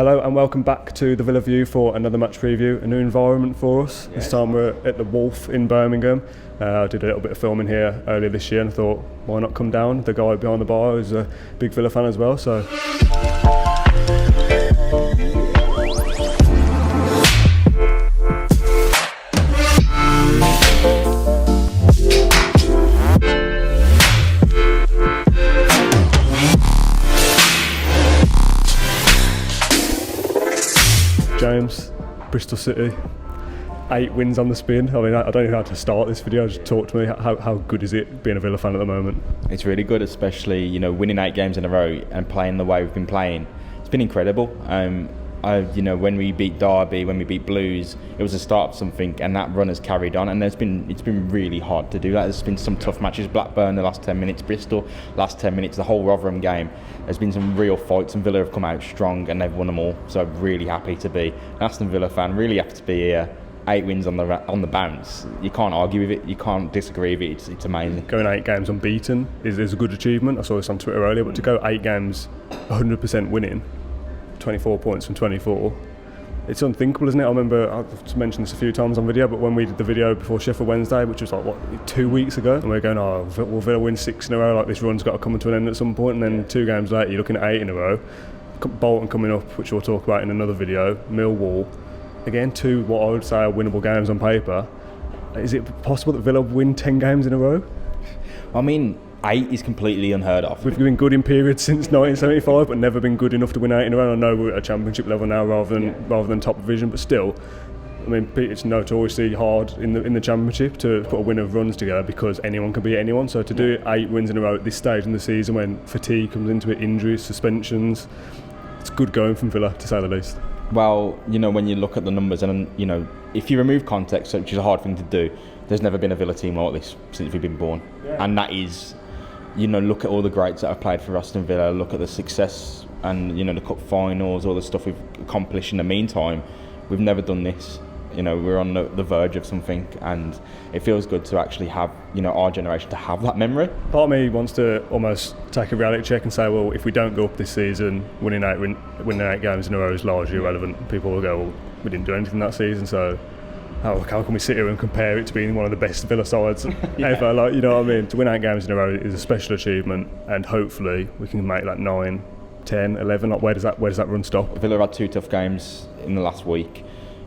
Hello and welcome back to the Villa View for another match preview, a new environment for us. This time we're at the Wolf in Birmingham. I did a little bit of filming here earlier this year and I thought, why not come down? The guy behind the bar is a big Villa fan as well, so... James, Bristol City, 8 wins on the spin. I mean, I don't even know how to start this video. Just talk to me. How good is it being a Villa fan at the moment? It's really good, especially winning 8 games in a row and playing the way we've been playing. It's been incredible. When we beat Derby, when we beat Blues, it was the start of something, and that run has carried on. And it's been really hard to do that. There's been some tough matches. Blackburn the last 10 minutes, Bristol last 10 minutes, the whole Rotherham game. There's been some real fights, and Villa have come out strong, and they've won them all. So I'm really happy to be an Aston Villa fan. Really happy to be here. 8 wins on the bounce. You can't argue with it. You can't disagree with it. It's amazing. Going 8 games unbeaten is a good achievement. I saw this on Twitter earlier, but to go 8 games 100% winning, 24 points from 24, it's unthinkable, isn't it? I remember, I've mentioned this a few times on video, but when we did the video before Sheffield Wednesday, which was 2 weeks ago, and we we're going, will Villa win 6 in a row? Like, this run's got to come to an end at some point. And then 2 games later, you're looking at 8 in a row. Bolton coming up, which we'll talk about in another video. Millwall, again, 2 what I would say are winnable games on paper. Is it possible that Villa win 10 games in a row? I mean, 8 is completely unheard of. We've been good in periods since 1975, but never been good enough to win 8 in a row. I know we're at a championship level now rather than top division, but still, I mean, it's notoriously hard in the championship to put a win of runs together because anyone can beat anyone. So to do 8 wins in a row at this stage in the season, when fatigue comes into it, injuries, suspensions, it's good going from Villa, to say the least. Well, when you look at the numbers, and if you remove context, which is a hard thing to do, there's never been a Villa team like this since we've been born, and that is. Look at all the greats that have played for Aston Villa, look at the success and, the cup finals, all the stuff we've accomplished in the meantime. We've never done this. We're on the verge of something, and it feels good to actually have, our generation to have that memory. Part of me wants to almost take a reality check and say, well, if we don't go up this season, winning 8 games in a row is largely irrelevant. People will go, well, we didn't do anything that season, so... How can we sit here and compare it to being one of the best Villa sides ever? You know what I mean? To win 8 games in a row is a special achievement, and hopefully we can make 9, 10, 11. Where does that run stop? Villa had 2 tough games in the last week.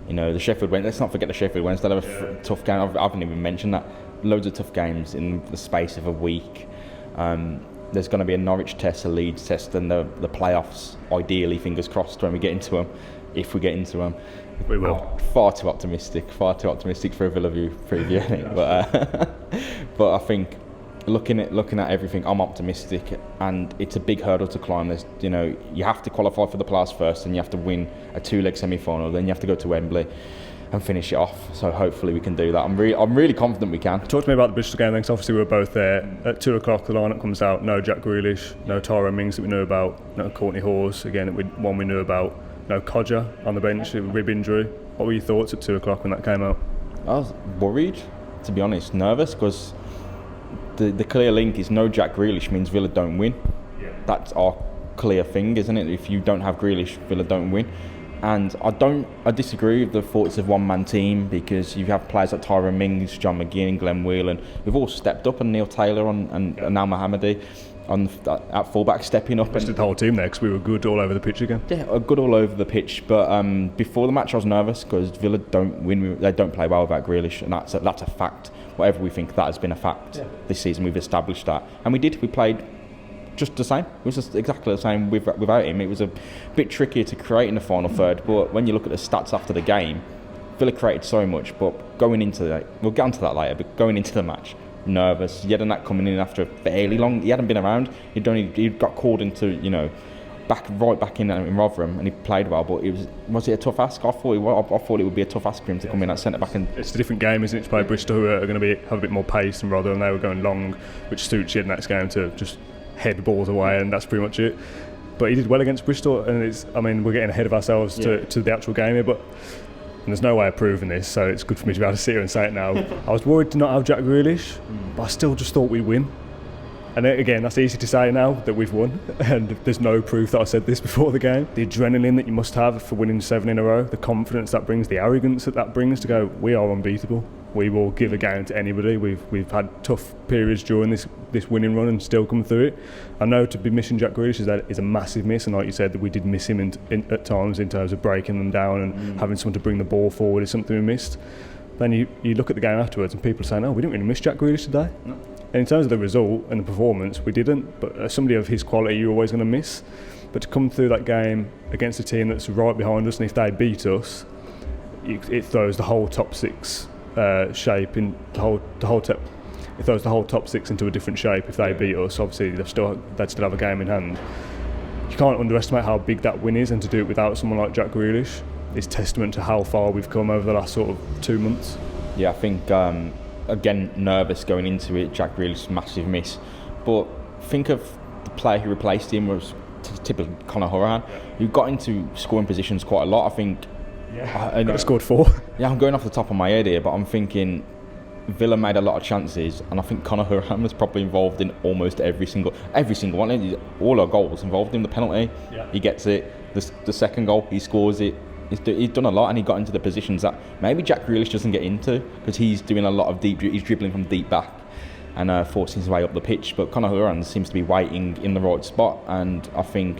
The Sheffield Wednesday. Let's not forget the Sheffield Wednesday. They have a tough game. I haven't even mentioned that. Loads of tough games in the space of a week. There's going to be a Norwich test, a Leeds test, and the playoffs. Ideally, fingers crossed, when we get into them. If we get into them. We will. Far too optimistic for a Villa View preview. But I think looking at everything, I'm optimistic, and it's a big hurdle to climb. There's, you have to qualify for the playoffs first, and you have to win a 2-leg semi-final. Then you have to go to Wembley and finish it off. So hopefully we can do that. I'm really confident we can. Talk to me about the Bristol game, because obviously we were both there. At 2 o'clock the lineup comes out. No Jack Grealish, no Tyrone Mings that we knew about, no Courtney Hawes, again one we knew about. No Codger on the bench, rib injury. What were your thoughts at 2 o'clock when that came out? I was worried, to be honest, nervous, because the clear link is no Jack Grealish means Villa don't win. Yeah. That's our clear thing, isn't it? If you don't have Grealish, Villa don't win. And I disagree with the thought it's a one-man team, because you have players like Tyrone Mings, John McGinn, Glenn Whelan, who've all stepped up, and Neil Taylor and Al Mohammadi at fullback stepping up. Just the whole team there, because we were good all over the pitch again. Yeah, good all over the pitch. But before the match, I was nervous because Villa don't win. They don't play well without Grealish, and that's a fact. Whatever we think, that has been a fact this season. We've established that, and we did. We played just the same. It was just exactly the same without him. It was a bit trickier to create in the final third. But when you look at the stats after the game, Villa created so much. But going into we'll get onto that later. But going into the match, nervous. Yedinat coming in after a fairly long. He hadn't been around. He got called into right back in Rotherham, and he played well. But was it a tough ask? I thought it would be a tough ask for him to come in at centre back. And it's a different game, isn't it? To play Bristol, who are going to have a bit more pace than Rotherham. They were going long, which suits Yedinat's game to just head balls away, and that's pretty much it. But he did well against Bristol, and we're getting ahead of ourselves to the actual game here. But and there's no way of proving this, so it's good for me to be able to sit here and say it now. I was worried to not have Jack Grealish, but I still just thought we'd win. And again, that's easy to say now that we've won, and there's no proof that I said this before the game. The adrenaline that you must have for winning 7 in a row, the confidence that brings, the arrogance that brings to go, we are unbeatable. We will give a game to anybody. We've had tough periods during this winning run and still come through it. I know to be missing Jack Grealish is a massive miss, and like you said, that we did miss him at times in terms of breaking them down and having someone to bring the ball forward is something we missed. Then you look at the game afterwards and people are saying, oh, we didn't really miss Jack Grealish today. No. And in terms of the result and the performance, we didn't. But as somebody of his quality, you're always going to miss. But to come through that game against a team that's right behind us, and if they beat us, it throws the whole top 6 shape in the whole top. It throws the whole top 6 into a different shape if they beat us. Obviously, they'd still have a game in hand. You can't underestimate how big that win is, and to do it without someone like Jack Grealish is testament to how far we've come over the last sort of 2 months. Yeah, I think again, nervous going into it. Jack Grealish, massive miss. But think of the player who replaced him was typically Conor Hourihane, who got into scoring positions quite a lot. I think. Yeah, I scored 4. Yeah, I'm going off the top of my head here, but I'm thinking Villa made a lot of chances, and I think Conor Hourihane was probably involved in almost every single one. All our goals involved in the penalty. Yeah. He gets it. The second goal, he scores it. He's done a lot, and he got into the positions that maybe Jack Grealish doesn't get into, because he's doing a lot of he's dribbling from deep back and forcing his way up the pitch. But Conor Hourihane seems to be waiting in the right spot, and I think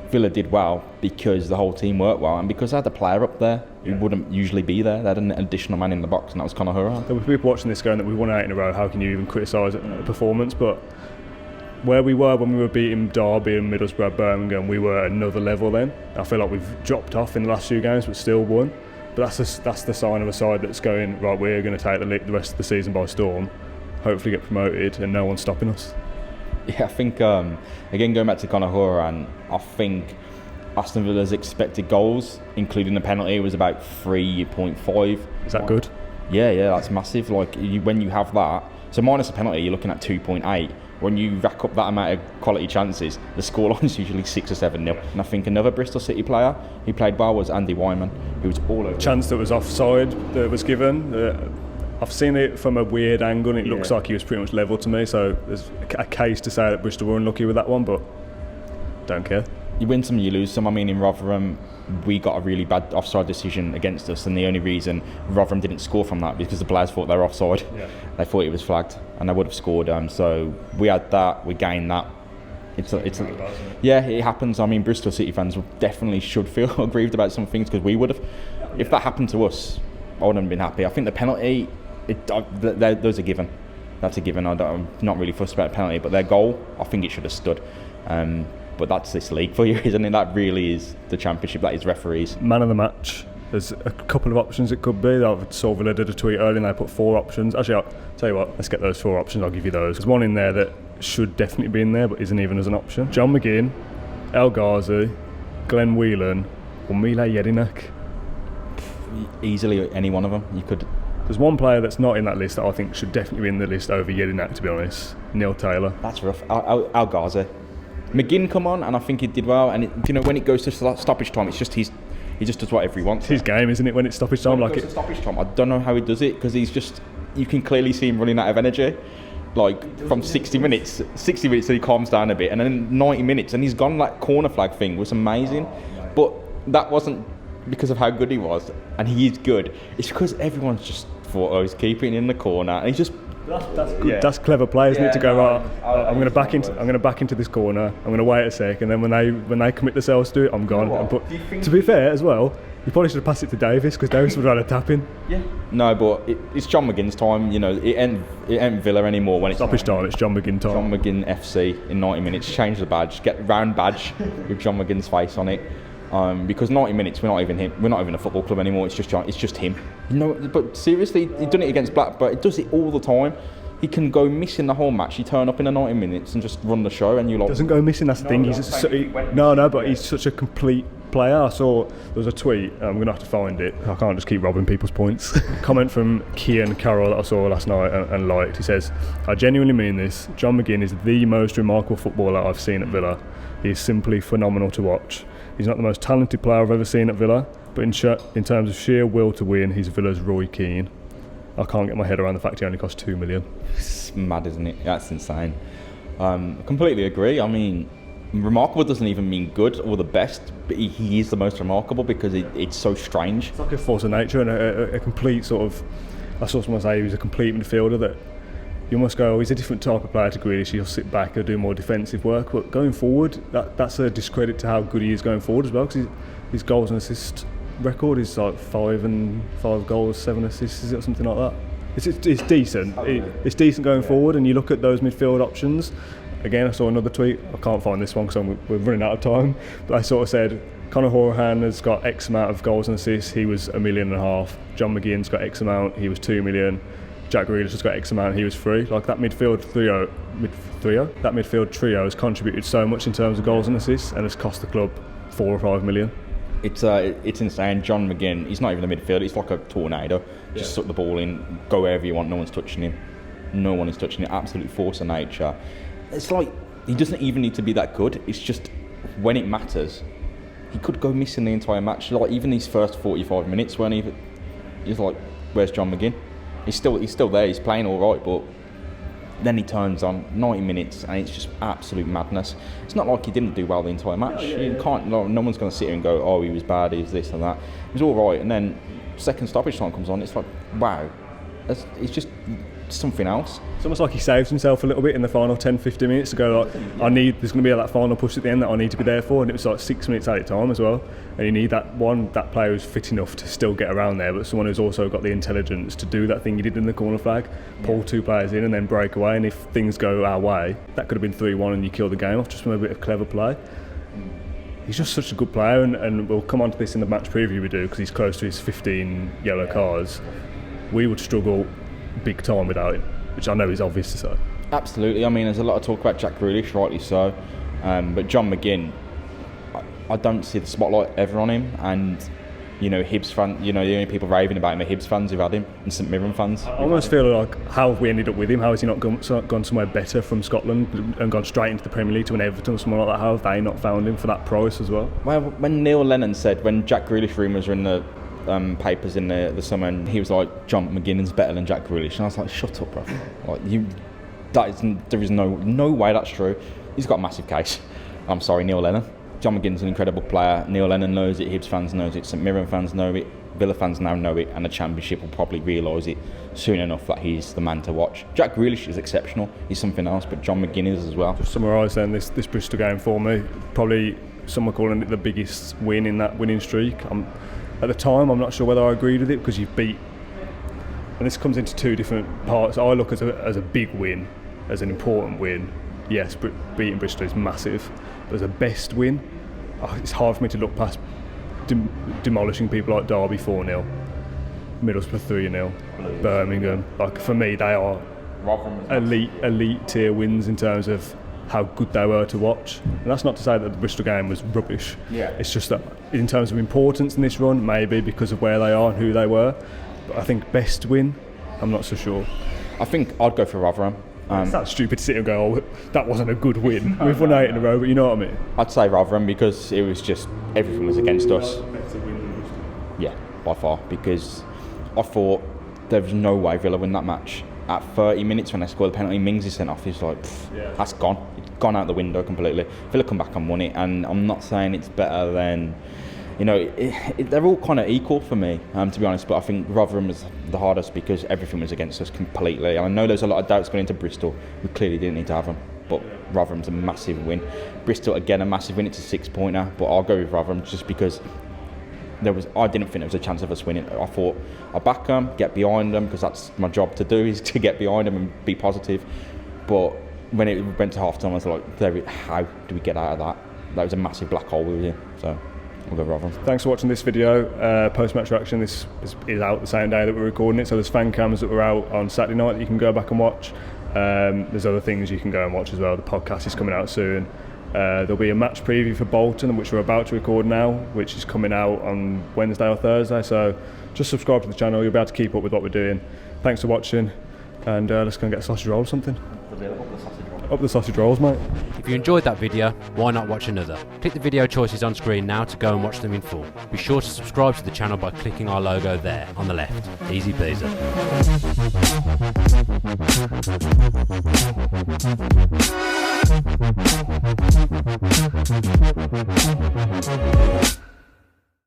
Villa did well because the whole team worked well, and because they had a player up there who wouldn't usually be there. They had an additional man in the box, and that was Conor Hourihane. There were people watching this going that we won 8 in a row. How can you even criticise a performance? But where we were when we were beating Derby and Middlesbrough, Birmingham, we were at another level then. I feel like we've dropped off in the last few games but still won. But that's the sign of a side that's going, right, we're going to take the rest of the season by storm, hopefully get promoted, and no one's stopping us. Yeah, I think, again, going back to Conor Hourihane, I think Aston Villa's expected goals, including the penalty, was about 3.5. Is that good? Yeah, that's massive. Like, when you have that, so minus the penalty, you're looking at 2.8. When you rack up that amount of quality chances, the scoreline is usually 6 or 7-0. And I think another Bristol City player who played well was Andy Wyman, who was all over. Chance that was offside that was given. I've seen it from a weird angle, and it looks like he was pretty much level to me. So there's a case to say that Bristol were unlucky with that one, but don't care. You win some, you lose some. I mean, in Rotherham, we got a really bad offside decision against us, and the only reason Rotherham didn't score from that because the players thought they were offside. Yeah. They thought it was flagged, and they would have scored. So we had that, we gained that. Yeah, it happens. I mean, Bristol City fans definitely should feel aggrieved about some things, because we would have. If that happened to us, I wouldn't have been happy. I think the penalty, those are given. That's a given. I'm not really fussed about the penalty, but their goal, I think it should have stood. But that's this league for you, isn't it? That really is the Championship. That is referees. Man of the match. There's a couple of options it could be. I saw Villa did a tweet earlier and they put 4 options. Actually, I'll tell you what, let's get those 4 options. I'll give you those. There's one in there that should definitely be in there but isn't even as an option. John McGinn, El Ghazi, Glenn Whelan, or Mile Jedinak. Easily any one of them. You could. There's one player that's not in that list that I think should definitely be in the list over Jedinak, to be honest. Neil Taylor. That's rough. El Ghazi. McGinn come on, and I think he did well. And when it goes to stoppage time, it's just he just does whatever he wants. It's his game, isn't it? When it's stoppage time, when it goes to stoppage time, I don't know how he does it, because you can clearly see him running out of energy. Like from 60 minutes, so he calms down a bit, and then 90 minutes, and he's gone. That corner flag thing was amazing, but that wasn't because of how good he was, and he is good. It's because everyone's just thought, oh, he's keeping it in the corner, and he's just. That's good. Yeah. That's clever play, isn't it? To go right. I'm going to back into this corner. I'm going to wait a sec, and then when they commit themselves to it, I'm gone. To be fair, as well, you probably should have passed it to Davis, because Davis would have had a tap in. Yeah. No, but it's John McGinn's time. It ain't Villa anymore when it's stoppage time. It's John McGinn time. John McGinn FC in 90 minutes. Change the badge. Get round badge with John McGinn's face on it. Because 90 minutes, we're not even a football club anymore. It's just him. But seriously, he's done it against Blackburn. He does it all the time. He can go missing the whole match. He turn up in the 90 minutes and just run the show, and you like. Doesn't go missing. That's the thing. But he's such a complete player. I saw there was a tweet. I'm gonna have to find it. I can't just keep robbing people's points. Comment from Kian Carroll that I saw last night and liked. He says, "I genuinely mean this. John McGinn is the most remarkable footballer I've seen at Villa. He is simply phenomenal to watch. He's not the most talented player I've ever seen at Villa, but in terms of sheer will to win, he's Villa's Roy Keane. I can't get my head around the fact he only cost $2 million. It's mad, isn't it? That's insane. Completely agree. I mean, remarkable doesn't even mean good or the best, but he is the most remarkable because it's so strange. It's like a force of nature and a complete sort of, I saw someone say he was a complete midfielder that you must go, he's a different type of player to Grealish, he'll sit back and do more defensive work, but going forward, that's a discredit to how good he is going forward as well, because his goals and assist record is like 5 goals, 7 assists, is it, or something like that? It's decent. It's decent going forward, and you look at those midfield options. Again, I saw another tweet. I can't find this one because we're running out of time. But I sort of said, Conor Hourihane has got X amount of goals and assists. He was $1.5 million. John McGinn's got X amount. He was $2 million. Jack Grealish has got X amount. He was 3. Like that midfield trio has contributed so much in terms of goals and assists, and has cost the club $4 or $5 million. It's insane. John McGinn, he's not even a midfielder. He's like a tornado. Just suck the ball in, go wherever you want. No one's touching him. No one is touching it. Absolute force of nature. It's like he doesn't even need to be that good. It's just when it matters, he could go missing the entire match. Like even these first 45 minutes, weren't even. He's like, where's John McGinn? He's still there. He's playing all right, but then he turns on 90 minutes, and it's just absolute madness. It's not like he didn't do well the entire match. You can't. No one's going to sit here and go, oh, he was bad. He was this and that. He was all right, and then second stoppage time comes on. It's like, wow, it's just something else. It's almost like he saves himself a little bit in the final 10-15 minutes to go like, there's going to be that final push at the end that I need to be there for, and it was like 6 minutes at a time as well, and you need that player who's fit enough to still get around there, but someone who's also got the intelligence to do that thing you did in the corner flag, pull 2 players in and then break away, and if things go our way, that could have been 3-1 and you kill the game off just from a bit of clever play. He's just such a good player, and we'll come on to this in the match preview we do, because he's close to his 15 yellow cards. We would struggle big time without him, which I know is obvious to say. Absolutely. I mean, there's a lot of talk about Jack Grealish, rightly so, but John McGinn, I don't see the spotlight ever on him, and Hibs fans, the only people raving about him are Hibs fans who've had him, and St Mirren fans. I almost feel like, how have we ended up with him? How has he not gone somewhere better from Scotland and gone straight into the Premier League to an Everton or somewhere like that? How have they not found him for that price as well? Well, when Neil Lennon said, when Jack Grealish rumours were in the papers in the summer, and he was like, John McGinn's better than Jack Grealish, and I was like, shut up, bro. Like there is no way that's true. He's got a massive case. I'm sorry, Neil Lennon. John McGinn's an incredible player. Neil Lennon knows it, Hibs fans knows it, St Mirren fans know it, Villa fans now know it, and the Championship will probably realise it soon enough that he's the man to watch. Jack Grealish is exceptional, he's something else, but John McGinn is as well. Just summarise then this Bristol game for me, probably some are calling it the biggest win in that winning streak. At the time, I'm not sure whether I agreed with it, because you've beat, and this comes into 2 different parts. I look as a big win, as an important win. Yes, beating Bristol is massive, but as a best win, it's hard for me to look past demolishing people like Derby 4-0, Middlesbrough 3-0, Birmingham. Like for me, they are elite tier wins in terms of how good they were to watch. And that's not to say that the Bristol game was rubbish. Yeah. It's just that in terms of importance in this run, maybe because of where they are and who they were. But I think best win, I'm not so sure. I think I'd go for Rotherham. It's that stupid to sit and go, oh, that wasn't a good win. We've won 8 in a row, but you know what I mean? I'd say Rotherham, because it was just, everything was against us. Yeah, by far, because I thought there was no way Villa win that match. At 30 minutes when they scored the penalty, Mings is sent off. He's like, that's gone. It's gone out the window completely. Villa come back and won it, and I'm not saying it's better than, they're all kind of equal for me, to be honest. But I think Rotherham was the hardest because everything was against us completely. And I know there's a lot of doubts going into Bristol. We clearly didn't need to have them, but Rotherham's a massive win. Bristol again a massive win. It's a 6-pointer, but I'll go with Rotherham just because. I didn't think there was a chance of us winning. I thought I'll back them, get behind them, because that's my job to do, is to get behind them and be positive. But when it went to half time, I was like, how do we get out of that? That was a massive black hole we were in. So I'll go Rotherham. Thanks for watching this video. Post-match reaction, this is out the same day that we're recording it, so there's fan cams that were out on Saturday night that you can go back and watch. There's other things you can go and watch as well. The podcast is coming out soon. There'll be a match preview for Bolton, which we're about to record now, which is coming out on Wednesday or Thursday. So just subscribe to the channel, you'll be able to keep up with what we're doing. Thanks for watching, and let's go and get a sausage roll or something. Up the sausage rolls, mate. If you enjoyed that video, why not watch another? Click the video choices on screen now to go and watch them in full. Be sure to subscribe to the channel by clicking our logo there on the left. Easy peasy.